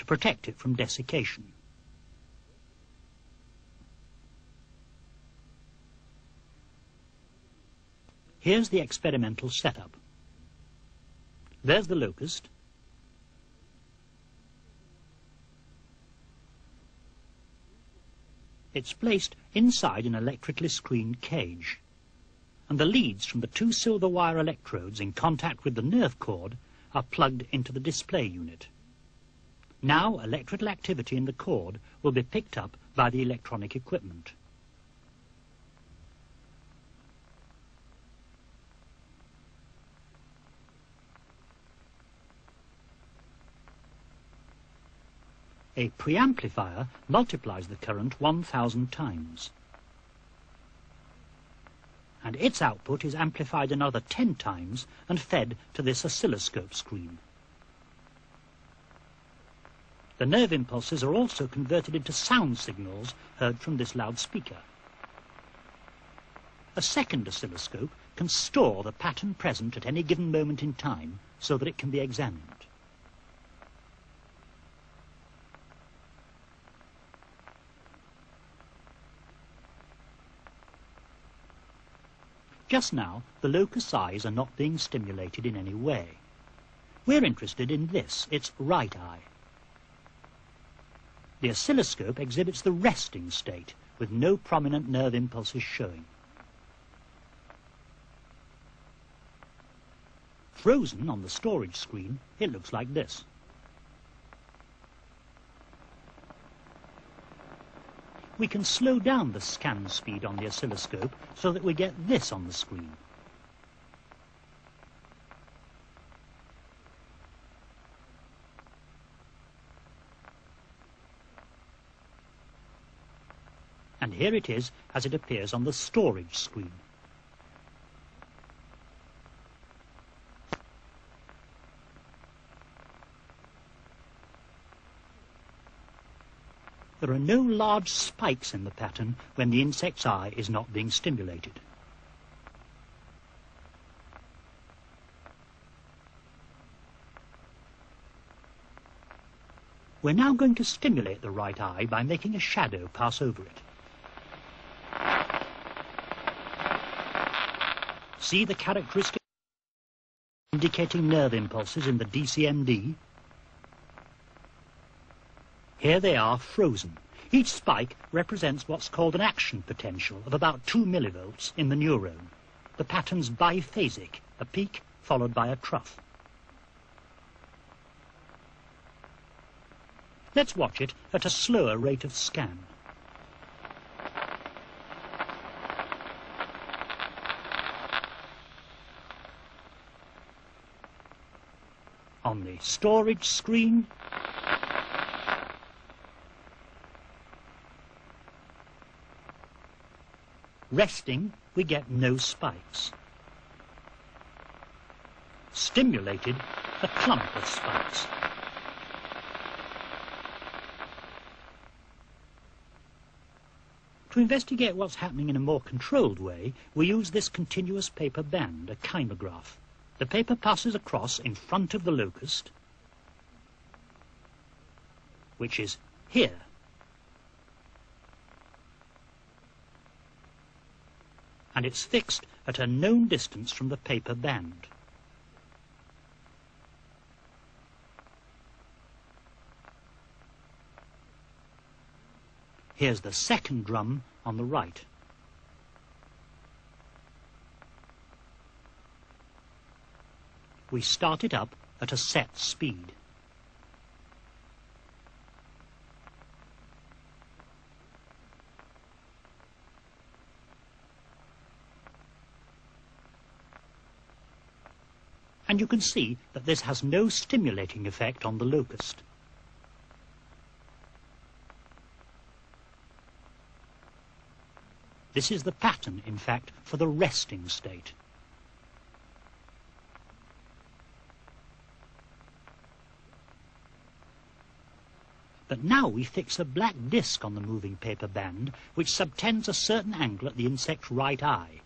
to protect it from desiccation. Here's the experimental setup. There's the locust. It's placed inside an electrically screened cage, and the leads from the two silver wire electrodes in contact with the nerve cord are plugged into the display unit. Now electrical activity in the cord will be picked up by the electronic equipment. A preamplifier multiplies the current 1,000 times. And its output is amplified another 10 times and fed to this oscilloscope screen. The nerve impulses are also converted into sound signals heard from this loudspeaker. A second oscilloscope can store the pattern present at any given moment in time so that it can be examined. Just now, the locust's eyes are not being stimulated in any way. We're interested in this, its right eye. The oscilloscope exhibits the resting state, with no prominent nerve impulses showing. Frozen on the storage screen, it looks like this. We can slow down the scan speed on the oscilloscope so that we get this on the screen. And here it is as it appears on the storage screen. There are no large spikes in the pattern when the insect's eye is not being stimulated. We're now going to stimulate the right eye by making a shadow pass over it. See the characteristic indicating nerve impulses in the DCMD? Here they are frozen. Each spike represents what's called an action potential of about 2 millivolts in the neuron. The pattern's biphasic, a peak followed by a trough. Let's watch it at a slower rate of scan. On the storage screen, resting, we get no spikes. Stimulated, a clump of spikes. To investigate what's happening in a more controlled way, we use this continuous paper band, a kymograph. The paper passes across in front of the locust, which is here. And it's fixed at a known distance from the paper band. Here's the second drum on the right. We start it up at a set speed. And you can see that this has no stimulating effect on the locust. This is the pattern, in fact, for the resting state. But now we fix a black disc on the moving paper band, which subtends a certain angle at the insect's right eye.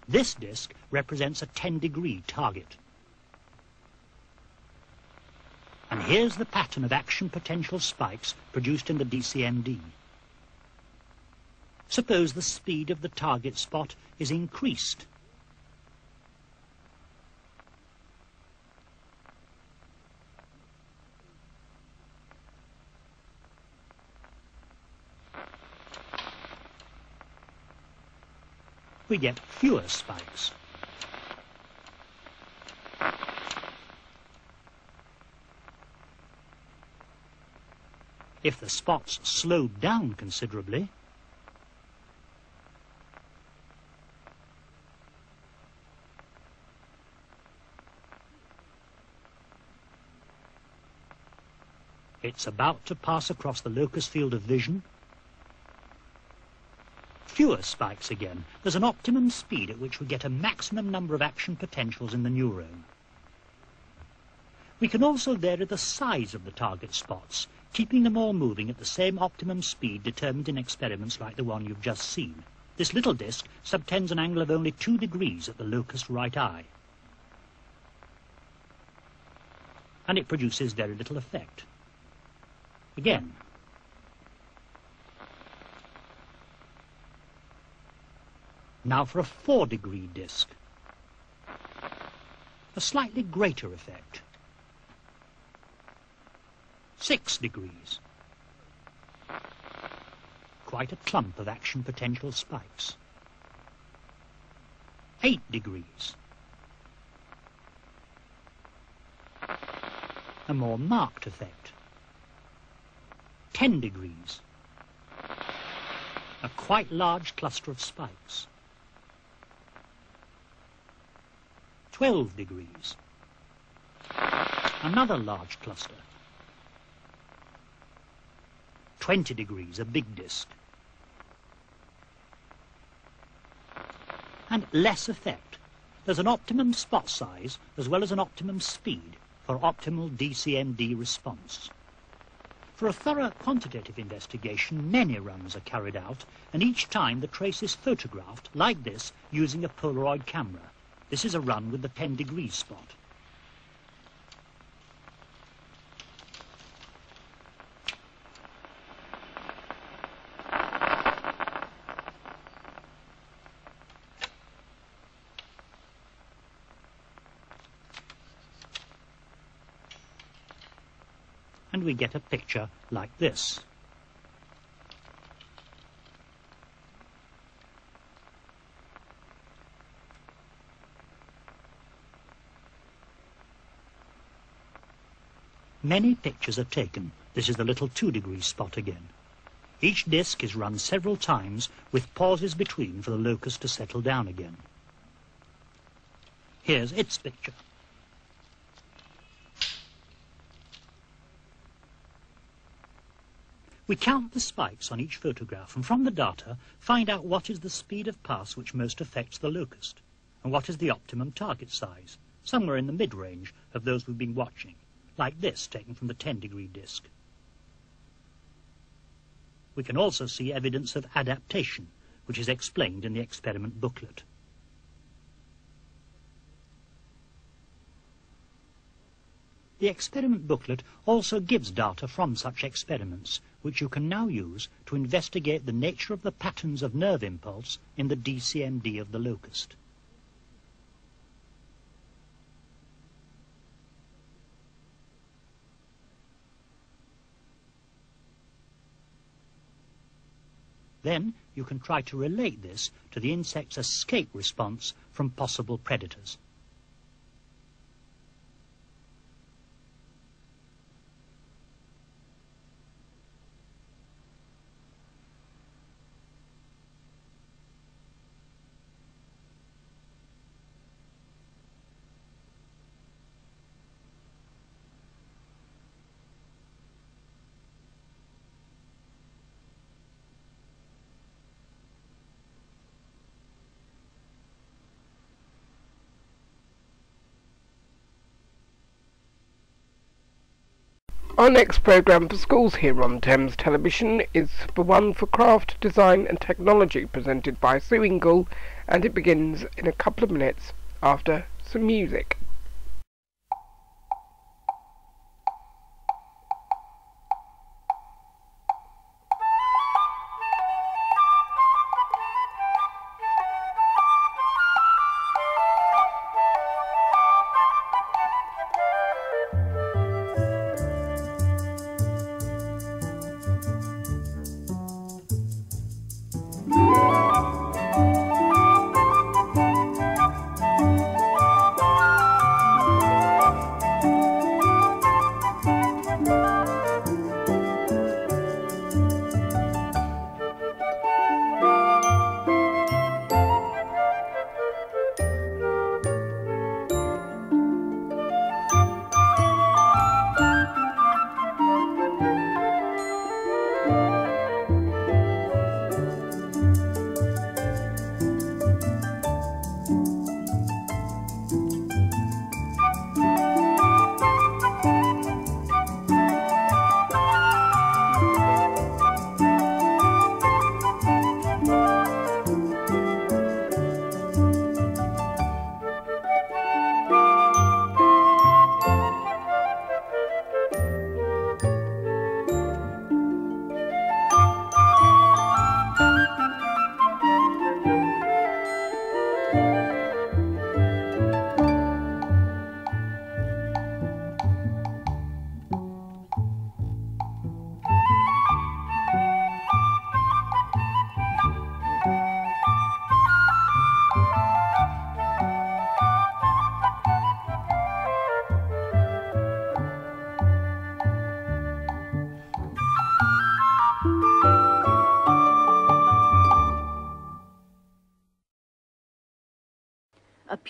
This disc represents a 10-degree target. And here's the pattern of action potential spikes produced in the DCMD. Suppose the speed of the target spot is increased. We get fewer spikes. If the spots slowed down considerably, it's about to pass across the locus field of vision. Fewer spikes again. There's an optimum speed at which we get a maximum number of action potentials in the neuron. We can also vary the size of the target spots, keeping them all moving at the same optimum speed determined in experiments like the one you've just seen. This little disc subtends an angle of only 2 degrees at the locus right eye. And it produces very little effect. Again. Now for a 4-degree disc. A slightly greater effect. 6 degrees. Quite a clump of action potential spikes. 8 degrees. A more marked effect. 10 degrees. A quite large cluster of spikes. 12 degrees. Another large cluster. 20 degrees, a big disc. And less effect. There's an optimum spot size as well as an optimum speed for optimal DCMD response. For a thorough quantitative investigation, many runs are carried out, and each time the trace is photographed, like this, using a Polaroid camera. This is a run with the 10-degree spot. And we get a picture like this. Many pictures are taken. This is the little 2-degree spot again. Each disc is run several times with pauses between for the locus to settle down again. Here's its picture. We count the spikes on each photograph and from the data find out what is the speed of pass which most affects the locust and what is the optimum target size, somewhere in the mid-range of those we've been watching, like this taken from the 10-degree disc. We can also see evidence of adaptation, which is explained in the experiment booklet. The experiment booklet also gives data from such experiments, which you can now use to investigate the nature of the patterns of nerve impulse in the DCMD of the locust. Then you can try to relate this to the insect's escape response from possible predators. Our next programme for schools here on Thames Television is the one for craft, design and technology, presented by Sue Ingle, and it begins in a couple of minutes after some music.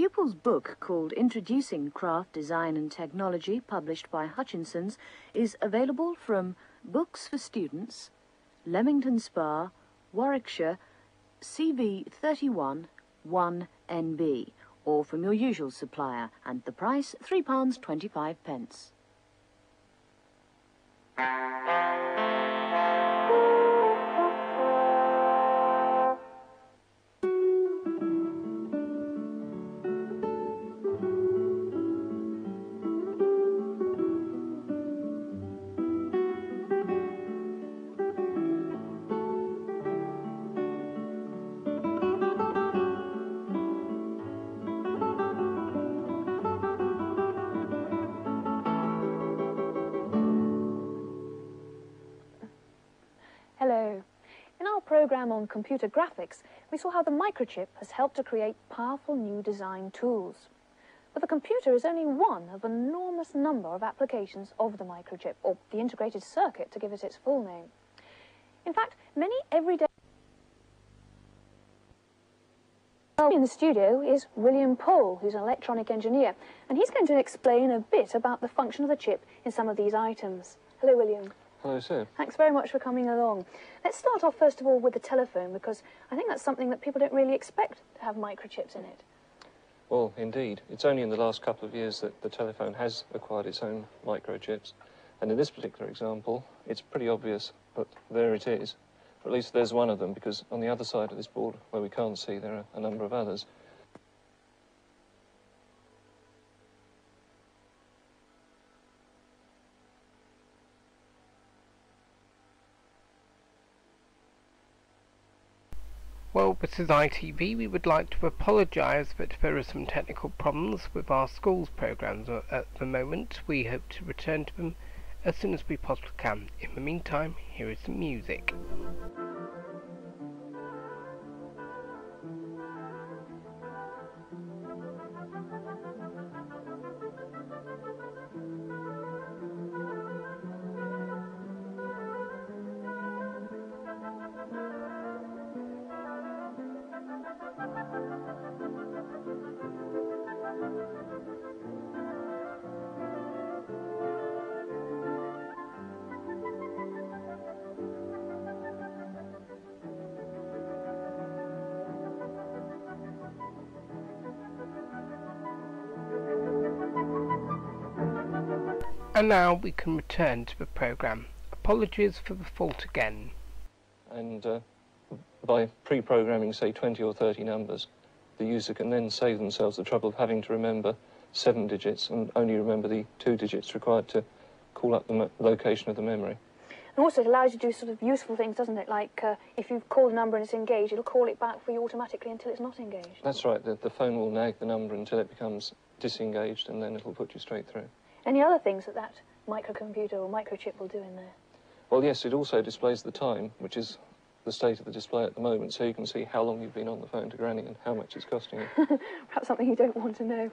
pupil's book called Introducing Craft, Design and Technology, published by Hutchinson's, is available from Books for Students, Leamington Spa, Warwickshire, CV 31 1NB, or from your usual supplier, and the price £3.25. Hello. In our programme on computer graphics, we saw how the microchip has helped to create powerful new design tools. But the computer is only one of an enormous number of applications of the microchip, or the integrated circuit to give it its full name. In fact, many everyday... In the studio is William Poole, who's an electronic engineer, and he's going to explain a bit about the function of the chip in some of these items. Hello, William. Hello, sir. Thanks very much for coming along. Let's start off first of all with the telephone, because I think that's something that people don't really expect to have microchips in it. Well, indeed. It's only in the last couple of years that the telephone has acquired its own microchips. And in this particular example, it's pretty obvious, but there it is. Or at least there's one of them, because on the other side of this board, where we can't see, there are a number of others. Well, this is ITV. We would like to apologise that there are some technical problems with our schools programmes at the moment. We hope to return to them as soon as we possibly can. In the meantime, here is some music. And now we can return to the programme. Apologies for the fault again. And by pre-programming, say, 20 or 30 numbers, the user can then save themselves the trouble of having to remember 7 digits and only remember the 2 digits required to call up the location of the memory. And also it allows you to do sort of useful things, doesn't it? Like if you've called a number and it's engaged, it'll call it back for you automatically until it's not engaged. That's right. The phone will nag the number until it becomes disengaged, and then it'll put you straight through. Any other things that that microcomputer or microchip will do in there? Well, yes, it also displays the time, which is the state of the display at the moment, so you can see how long you've been on the phone to Granny and how much it's costing you. Perhaps something you don't want to know.